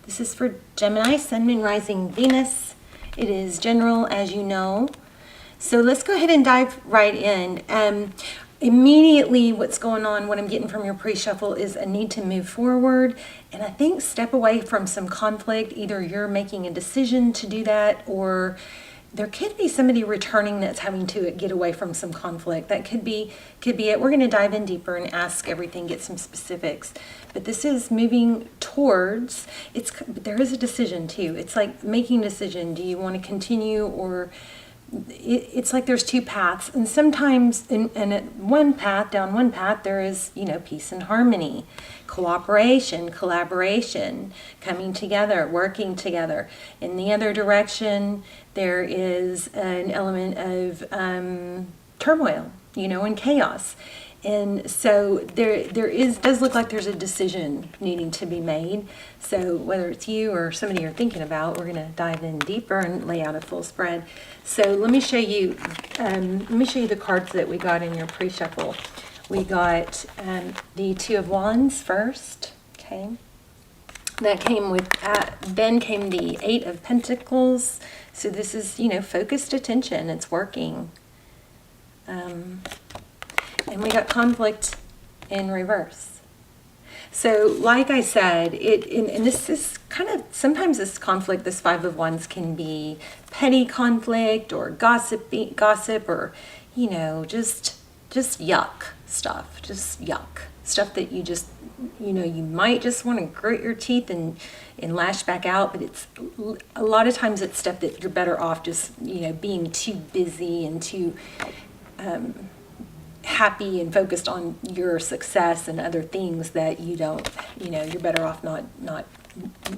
This is for Gemini, Sun, Moon, Rising, Venus. It is general, as you know. So let's go ahead and dive right in. Immediately what's going on, what I'm getting from your pre-shuffle is a need to move forward. And I think step away from some conflict. Either you're making a decision to do that, or there could be somebody returning that's having to get away from some conflict. That could be it. We're going to dive in deeper and ask everything, get some specifics. But this is moving towards, there is a decision too. It's like making a decision. Do you want to continue, or it's like there's two paths, and sometimes at one path, down one path, there is, peace and harmony, cooperation, collaboration, coming together, working together. In the other direction, there is an element of turmoil, and chaos. And so does look like there's a decision needing to be made. So whether it's you or somebody you're thinking about, we're going to dive in deeper and lay out a full spread. So let me show you the cards that we got in your pre-shuffle. We got the Two of Wands first. Okay. That came with, then came the Eight of Pentacles. So this is, focused attention. It's working. And we got conflict in reverse. So like I said, and this is kind of, sometimes this conflict, this Five of Wands, can be petty conflict or gossip, or, just yuck stuff, just yuck stuff that you just, you might just want to grit your teeth and lash back out. But it's a lot of times it's stuff that you're better off just, being too busy and too happy and focused on your success and other things that you don't, you're better off not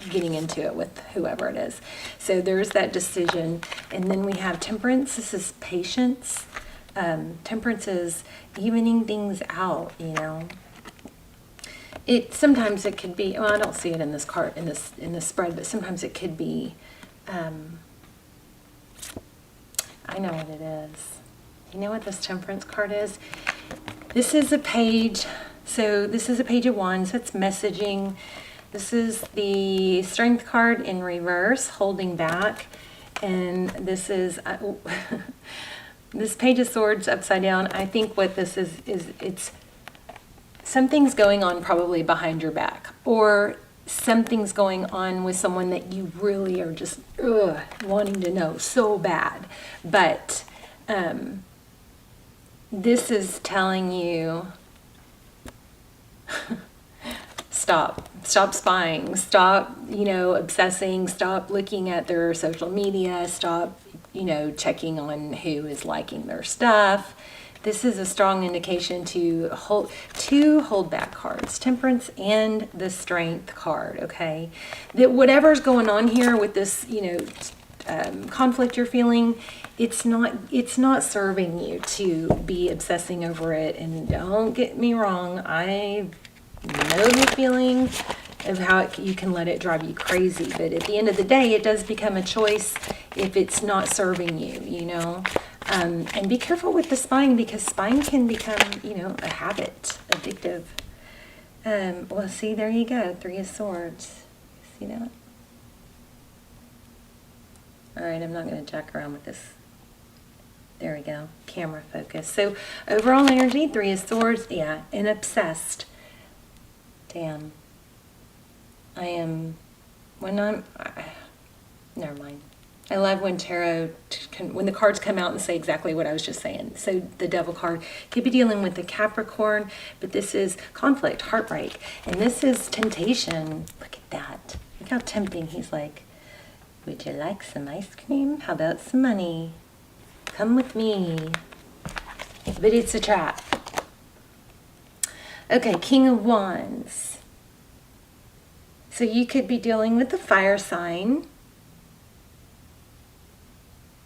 getting into it with whoever it is. So there's that decision. And then we have Temperance. This is patience. Temperance is evening things out, Sometimes it could be, well, I don't see it in this card, in this spread, but sometimes it could be, I know what it is. You know what this Temperance card is? This is a page. So this is a Page of Wands. That's messaging. This is the Strength card in reverse, holding back. And this is this Page of Swords upside down. I think what this is it's something's going on probably behind your back, or something's going on with someone that you really are just wanting to know so bad. But this is telling you, stop spying, stop, obsessing, stop looking at their social media, stop, checking on who is liking their stuff. This is a strong indication to hold back cards, Temperance and the Strength card, okay? That whatever's going on here with this, conflict you're feeling, it's not serving you to be obsessing over it. And don't get me wrong, I know the feeling of how you can let it drive you crazy, but at the end of the day, it does become a choice if it's not serving you, and be careful with the spying, because spying can become, a habit, addictive. Well, see, there you go, Three of Swords. See that? All right, I'm not going to jack around with this. There we go. Camera focus. So overall energy, Three of Swords. Yeah, and obsessed. Damn. Never mind. I love when tarot, when the cards come out and say exactly what I was just saying. So the Devil card could be dealing with the Capricorn, but this is conflict, heartbreak. And this is temptation. Look at that. Look how tempting. He's like, would you like some ice cream? How about some money? Come with me. But it's a trap. Okay, King of Wands. So you could be dealing with the fire sign,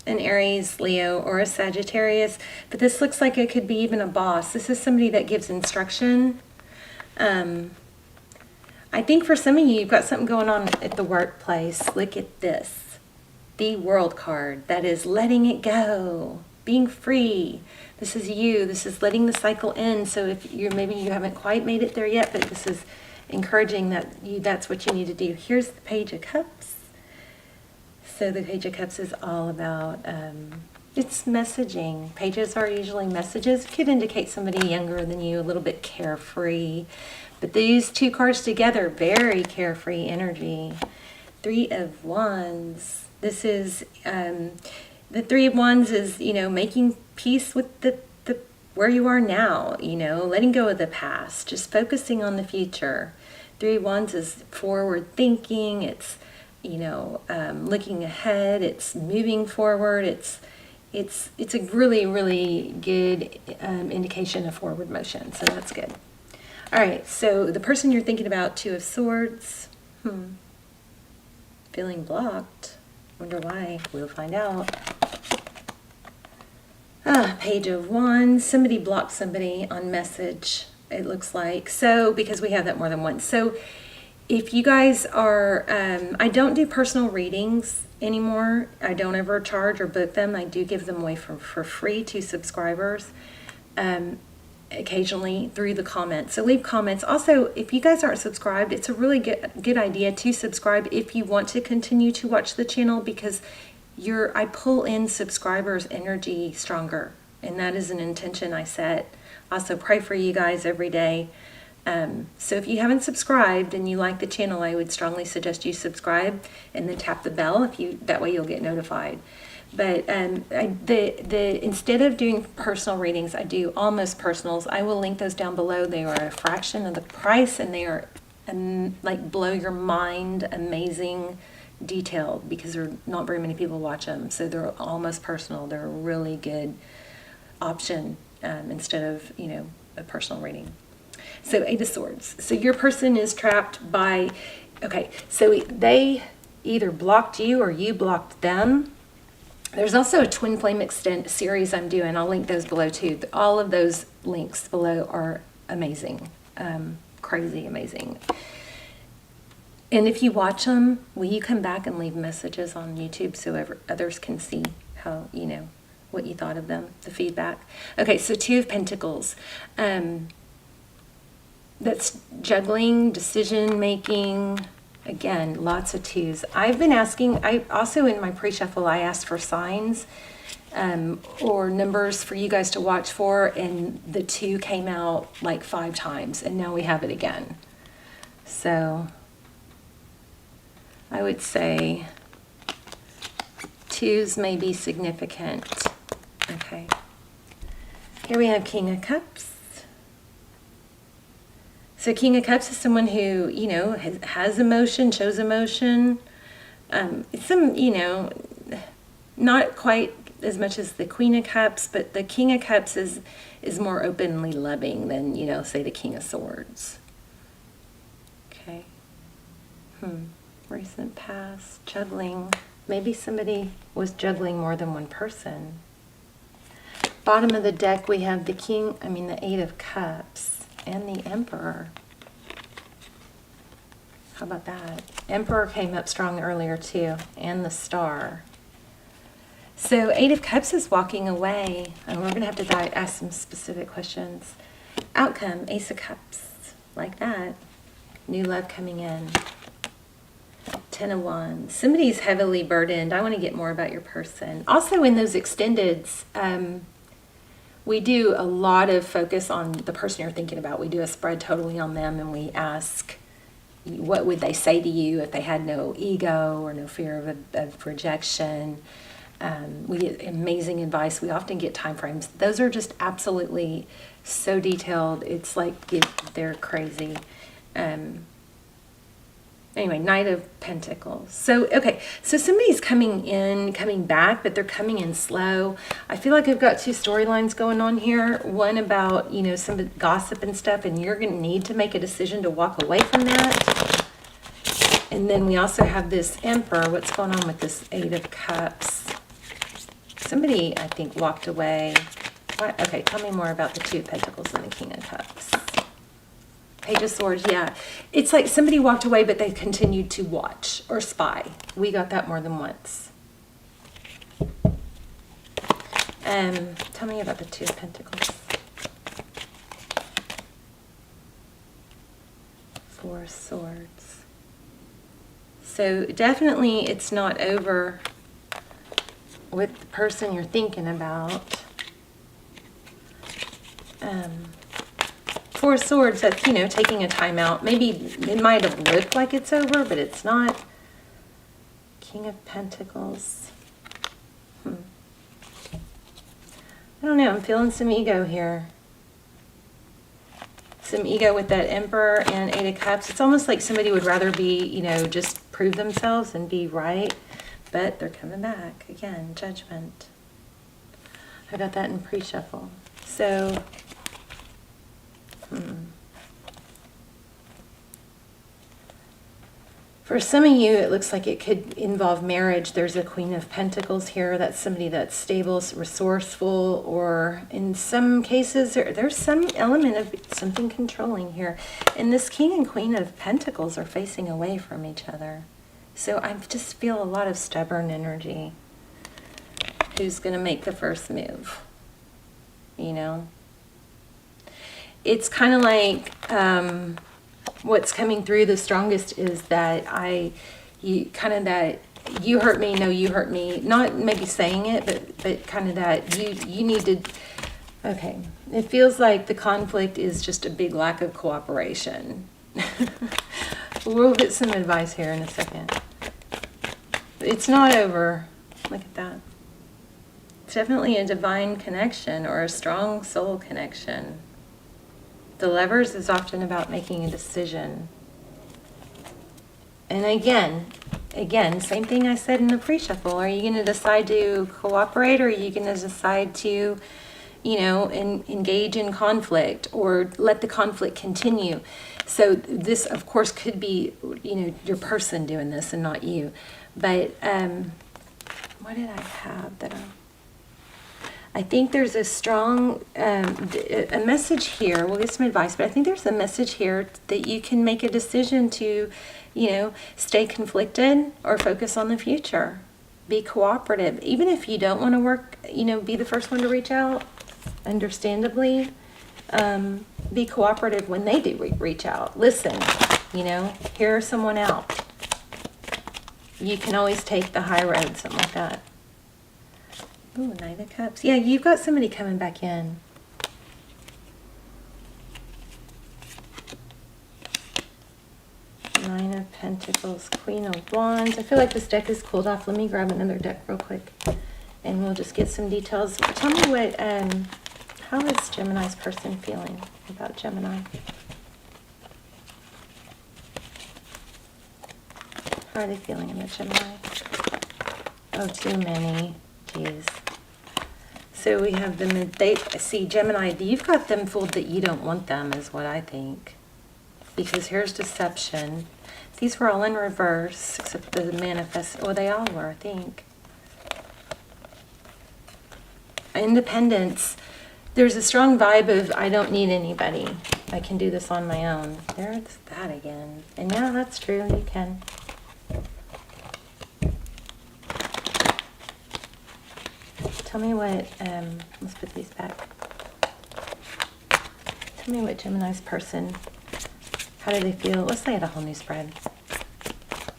an Aries, Leo, or a Sagittarius. But this looks like it could be even a boss. This is somebody that gives instruction. I think for some of you, you've got something going on at the workplace. Look at this. The World card. That is letting it go. Being free. This is you. This is letting the cycle end. So if maybe you haven't quite made it there yet, but this is encouraging that that's what you need to do. Here's the Page of Cups. So the Page of Cups is all about, it's messaging. Pages are usually messages. Could indicate somebody younger than you, a little bit carefree. But these two cards together, very carefree energy. Three of Wands. This is, the Three of Wands is, making peace with the where you are now, letting go of the past, just focusing on the future. Three of Wands is forward thinking. It's, looking ahead. It's moving forward. It's a really, really good indication of forward motion. So that's good. All right. So the person you're thinking about, Two of Swords. Feeling blocked. Wonder why. We'll find out. Page of Wands. Somebody blocked somebody on message, it looks like. So, because we have that more than once. So, if you guys are, I don't do personal readings anymore. I don't ever charge or book them. I do give them away for free to subscribers, occasionally through the comments. So leave comments. Also, if you guys aren't subscribed, it's a really good idea to subscribe if you want to continue to watch the channel, because I pull in subscribers' energy stronger, and that is an intention I set. Also pray for you guys every day. So if you haven't subscribed and you like the channel, I would strongly suggest you subscribe and then tap the bell that way you'll get notified. But instead of doing personal readings, I do almost personals. I will link those down below. They are a fraction of the price, and they are like blow your mind, amazing, detailed, because there are not very many people watch them. So they're almost personal. They're a really good option instead of a personal reading. So Eight of Swords. So your person is trapped by, so they either blocked you or you blocked them. There's also a Twin Flame Extent series I'm doing. I'll link those below too. All of those links below are amazing, crazy amazing. And if you watch them, will you come back and leave messages on YouTube so others can see how, what you thought of them, the feedback? Okay, so Two of Pentacles. That's juggling, decision making. Again, lots of twos. I've been asking, I also in my pre-shuffle, I asked for signs or numbers for you guys to watch for, and the two came out like 5 times, and now we have it again. So I would say twos may be significant. Okay. Here we have King of Cups. So King of Cups is someone who, has emotion, shows emotion. It's some, not quite as much as the Queen of Cups, but the King of Cups is more openly loving than, say the King of Swords. Okay. Recent past, juggling. Maybe somebody was juggling more than one person. Bottom of the deck, we have the Eight of Cups. And the Emperor. How about that? Emperor came up strong earlier too. And the Star. So Eight of Cups is walking away. And we're going to have to ask some specific questions. Outcome, Ace of Cups. Like that. New love coming in. 10 of Wands. Somebody's heavily burdened. I want to get more about your person. Also in those extendeds, we do a lot of focus on the person you're thinking about. We do a spread totally on them, and we ask, what would they say to you if they had no ego or no fear of rejection? We get amazing advice. We often get time frames. Those are just absolutely so detailed. It's like they're crazy. Anyway, Knight of Pentacles. So, so somebody's coming back, but they're coming in slow. I feel like I've got 2 storylines going on here. One about, some gossip and stuff, and you're going to need to make a decision to walk away from that. And then we also have this Emperor. What's going on with this Eight of Cups? Somebody, I think, walked away. What? Okay, tell me more about the Two of Pentacles and the King of Cups. Page of Swords, yeah. It's like somebody walked away, but they continued to watch or spy. We got that more than once. Tell me about the Two of Pentacles. Four of Swords. So definitely it's not over with the person you're thinking about. Four of Swords, that's, you know, taking a time out. Maybe it might have looked like it's over, but it's not. King of Pentacles. I don't know, I'm feeling some ego here. Some ego with that Emperor and Eight of Cups. It's almost like somebody would rather be, you know, just prove themselves and be right, but they're coming back. Again, Judgment. I got that in pre-shuffle. So, for some of you, it looks like it could involve marriage. There's a Queen of Pentacles here. That's somebody that's stable, resourceful, or in some cases, there's some element of something controlling here. And this King and Queen of Pentacles are facing away from each other. So I just feel a lot of stubborn energy. Who's going to make the first move? You know? It's kind of like... what's coming through the strongest is that you hurt me, no, you hurt me. Not maybe saying it, but kind of that you need to, okay. It feels like the conflict is just a big lack of cooperation. We'll get some advice here in a second. It's not over. Look at that. It's definitely a divine connection or a strong soul connection. The Lovers is often about making a decision. And again, same thing I said in the pre-shuffle. Are you going to decide to cooperate, or are you going to decide to, you know, engage in conflict or let the conflict continue? So this, of course, could be, you know, your person doing this and not you. But what did I have that I think there's a strong a message here. We'll get some advice, but I think there's a message here that you can make a decision to, you know, stay conflicted or focus on the future. Be cooperative. Even if you don't want to work, you know, be the first one to reach out, understandably. Be cooperative when they do reach out. Listen, you know, hear someone out. You can always take the high road, something like that. Ooh, Nine of Cups. Yeah, you've got somebody coming back in. Nine of Pentacles, Queen of Wands. I feel like this deck is cooled off. Let me grab another deck real quick, and we'll just get some details. Tell me what, how is Gemini's person feeling about Gemini? How are they feeling about Gemini? Oh, too many. Jeez. So we have them, see, Gemini, you've got them fooled that you don't want them, is what I think. Because here's deception. These were all in reverse, except the manifest, oh, they all were, I think. Independence. There's a strong vibe of, I don't need anybody. I can do this on my own. There's that again. And yeah, that's true, you can. Tell me what, let's put these back. Tell me what Gemini's person, how do they feel? Let's lay out a whole new spread.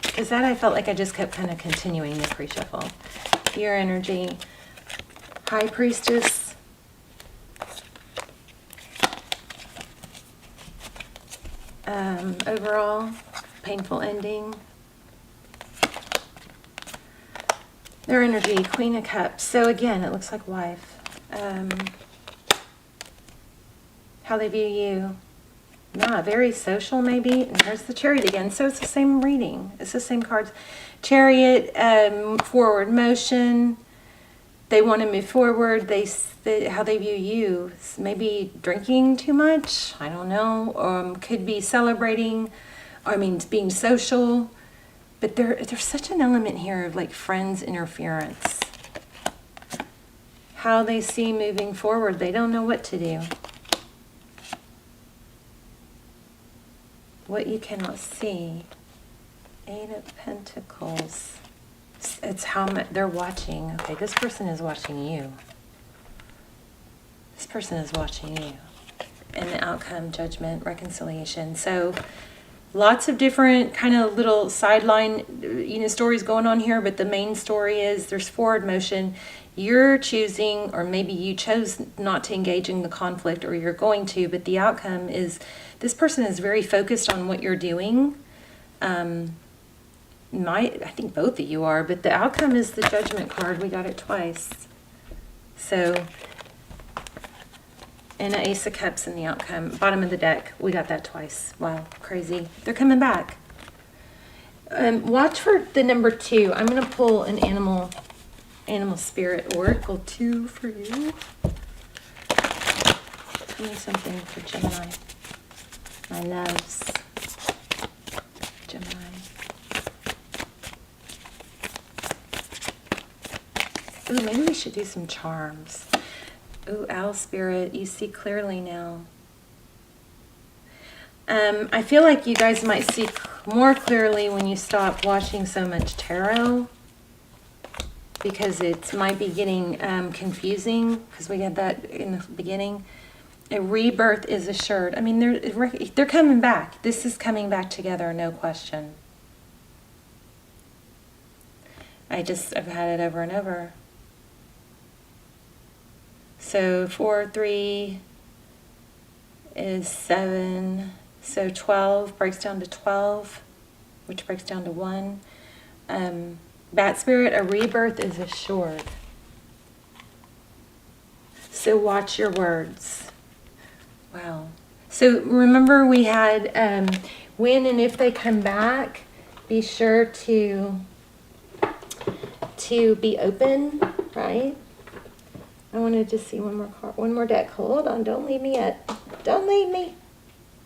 Because that I felt like I just kept kind of continuing the pre-shuffle. Your energy, High Priestess. Overall, painful ending. Their energy, Queen of Cups. So again, it looks like wife. How they view you. Yeah, very social maybe. And there's the Chariot again. So it's the same reading. It's the same cards. Chariot, forward motion. They want to move forward. How they view you. Maybe drinking too much. I don't know. Could be celebrating. I mean, being social. But there's such an element here of like friends interference. How they see moving forward, they don't know what to do. What you cannot see. Eight of Pentacles. It's how much they're watching. Okay, this person is watching you. This person is watching you. And the outcome, judgment, reconciliation. So Lots of different kind of little sideline, you know, stories going on here, but the main story is there's forward motion. You're choosing, or maybe you chose not to engage in the conflict, or you're going to, but the outcome is this person is very focused on what you're doing. I think both of you are, but the outcome is the Judgment card. We got it twice. So, and an Ace of Cups in the outcome. Bottom of the deck, we got that twice. Wow, crazy. They're coming back. Watch for the number 2. I'm going to pull an animal spirit oracle 2 for you. Tell me something for Gemini. My loves. Gemini. Ooh, maybe we should do some charms. Ooh, owl spirit, you see clearly now. I feel like you guys might see more clearly when you stop watching so much tarot, because it might be getting confusing, because we had that in the beginning. A rebirth is assured. I mean, they're coming back. This is coming back together, no question. I've had it over and over. So 4, 3 is 7. So 12 breaks down to 12, which breaks down to 1. Bat spirit, a rebirth is assured. So watch your words. Wow. So remember we had when and if they come back, be sure to be open, right? I wanted to see one more card, one more deck. Hold on, don't leave me yet. Don't leave me.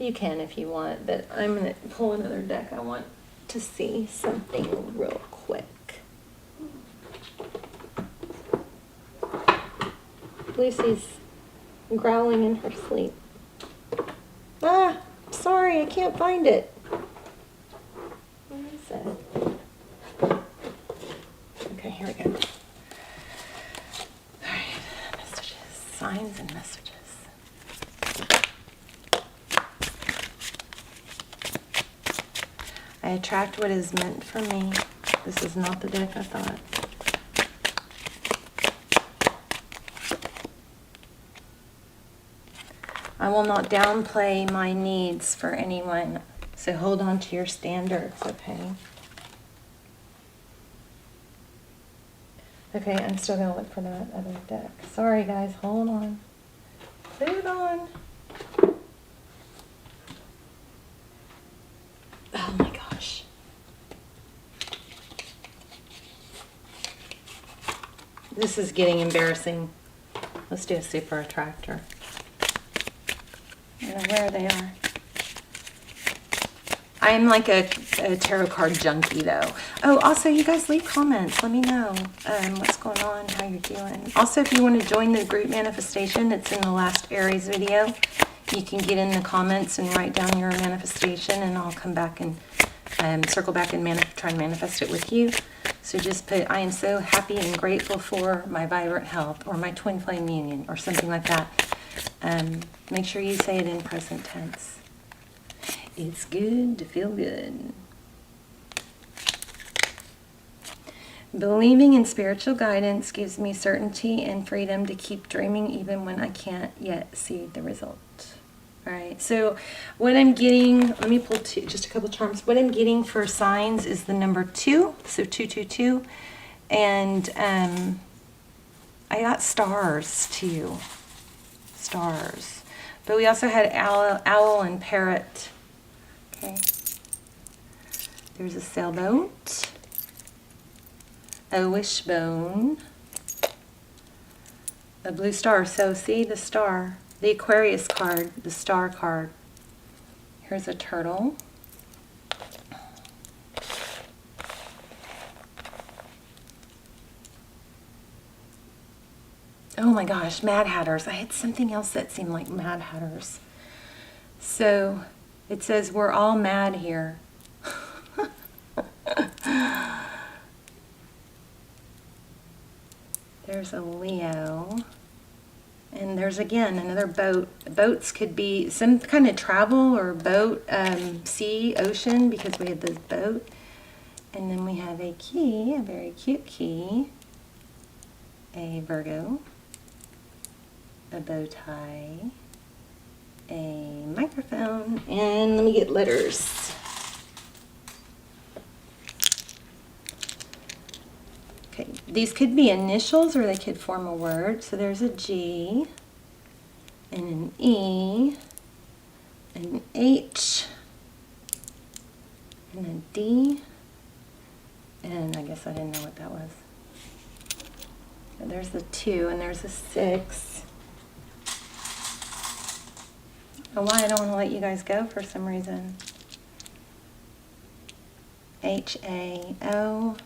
You can if you want, but I'm going to pull another deck. I want to see something real quick. Lucy's growling in her sleep. Ah, sorry, I can't find it. Where is it? Okay, here we go. All right, messages, signs and messages. I attract what is meant for me. This is not the deck I thought. I will not downplay my needs for anyone. So hold on to your standards, okay? Okay, I'm still going to look for that other deck. Sorry, guys. Hold on. Hold on. Oh, my gosh. This is getting embarrassing. Let's do a super attractor. I don't know where they are. I'm like a tarot card junkie, though. Oh, also, you guys leave comments. Let me know what's going on, how you're doing. Also, if you want to join the group manifestation, it's in the last Aries video. You can get in the comments and write down your manifestation, and I'll come back and circle back and try and manifest it with you. So just put, I am so happy and grateful for my vibrant health, or my twin flame union, or something like that. Make sure you say it in present tense. It's good to feel good. Believing in spiritual guidance gives me certainty and freedom to keep dreaming even when I can't yet see the result. All right, so what I'm getting, let me pull just a couple charms. What I'm getting for signs is the number 2, so 222. And I got stars too. Stars. But we also had owl and parrot. Okay. There's a sailboat. A wishbone. A blue star. So see the star. The Aquarius card. The star card. Here's a turtle. Oh my gosh, Mad Hatters. I had something else that seemed like Mad Hatters. So it says we're all mad here. There's a Leo. And there's again another boat. Boats could be some kind of travel or boat, sea, ocean, because we have this boat. And then we have a key, a very cute key, a Virgo, a bow tie, a microphone, and let me get letters. Okay, these could be initials or they could form a word. So there's a G, and an E, an H, and a D, and I guess I didn't know what that was. And there's a 2, and there's a 6. I don't know why I don't want to let you guys go for some reason. H-A-O.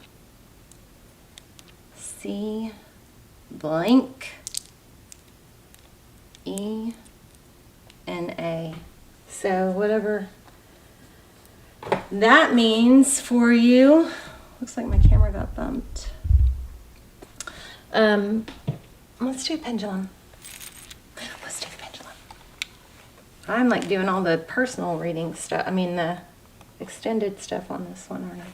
C, blank, E, and A. So whatever that means for you. Looks like my camera got bumped. Let's do a pendulum. Let's do the pendulum. I'm like doing all the personal reading stuff. I mean the extended stuff on this one, aren't I?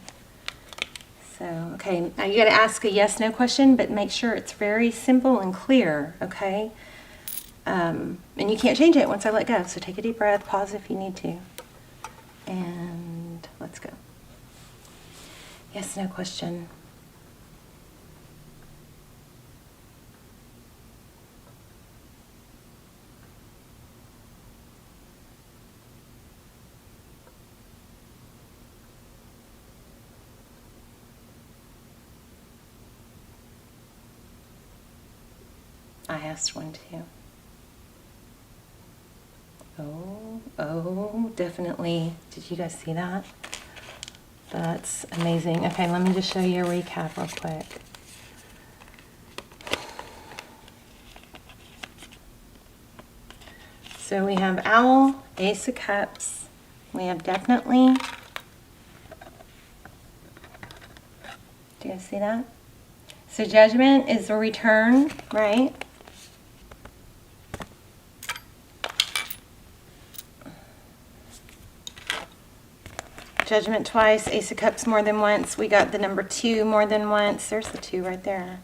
So, okay, now you got to ask a yes/no question, but make sure it's very simple and clear, okay? And you can't change it once I let go, so take a deep breath, pause if you need to, and let's go. Yes/no question. I asked one too. Oh, definitely. Did you guys see that? That's amazing. Okay, let me just show you a recap real quick. So we have Owl, Ace of Cups. We have definitely. Do you guys see that? So Judgment is a return, right? Judgment twice, Ace of Cups more than once. We got the number 2 more than once. There's the 2 right there.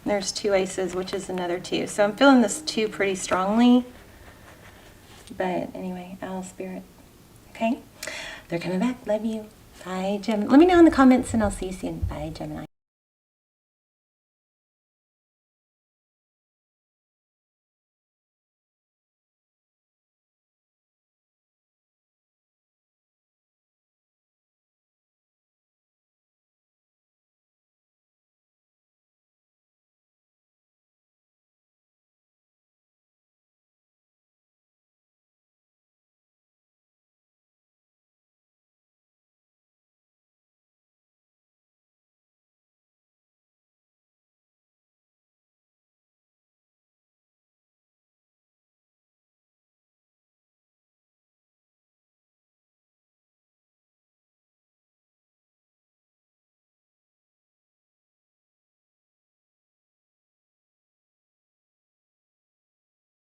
There's 2 aces, which is another 2. So I'm feeling this 2 pretty strongly. But anyway, Owl Spirit. Okay? They're coming back. Love you. Bye, Gemini. Let me know in the comments and I'll see you soon. Bye, Gemini.